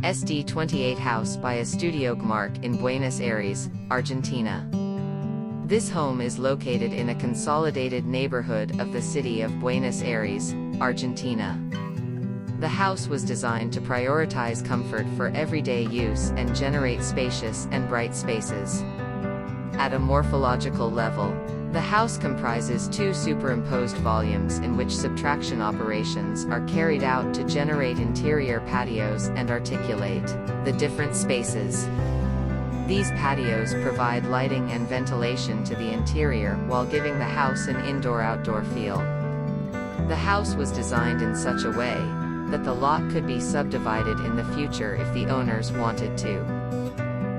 SD28 house by Estudio GMARQ in Buenos Aires, Argentina. This home is located in a consolidated neighborhood of the city of Buenos Aires, Argentina. The house was designed to prioritize comfort for everyday use and generate spacious and bright spaces. At a morphological level, the house comprises two superimposed volumes in which subtraction operations are carried out to generate interior patios and articulate the different spaces. These patios provide lighting and ventilation to the interior while giving the house an indoor-outdoor feel. The house was designed in such a way that the lot could be subdivided in the future if the owners wanted to.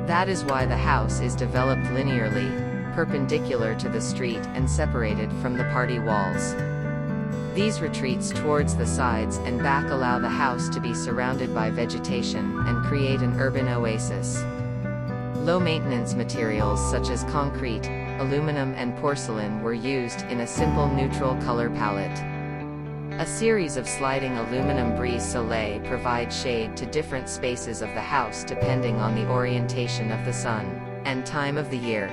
That is why the house is developed linearly, perpendicular to the street and separated from the party walls. These retreats towards the sides and back allow the house to be surrounded by vegetation and create an urban oasis. Low-maintenance materials such as concrete, aluminum and porcelain were used in a simple neutral color palette. A series of sliding aluminum brise-soleil provide shade to different spaces of the house depending on the orientation of the sun and time of the year.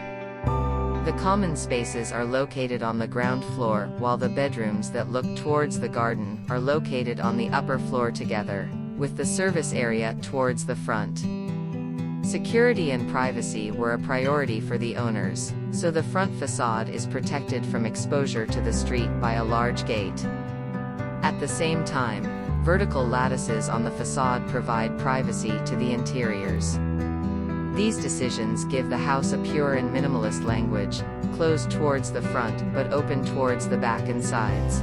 The common spaces are located on the ground floor, while the bedrooms that look towards the garden are located on the upper floor together, with the service area towards the front. Security and privacy were a priority for the owners, so the front facade is protected from exposure to the street by a large gate. At the same time, vertical lattices on the facade provide privacy to the interiors. These decisions give the house a pure and minimalist language, closed towards the front but open towards the back and sides.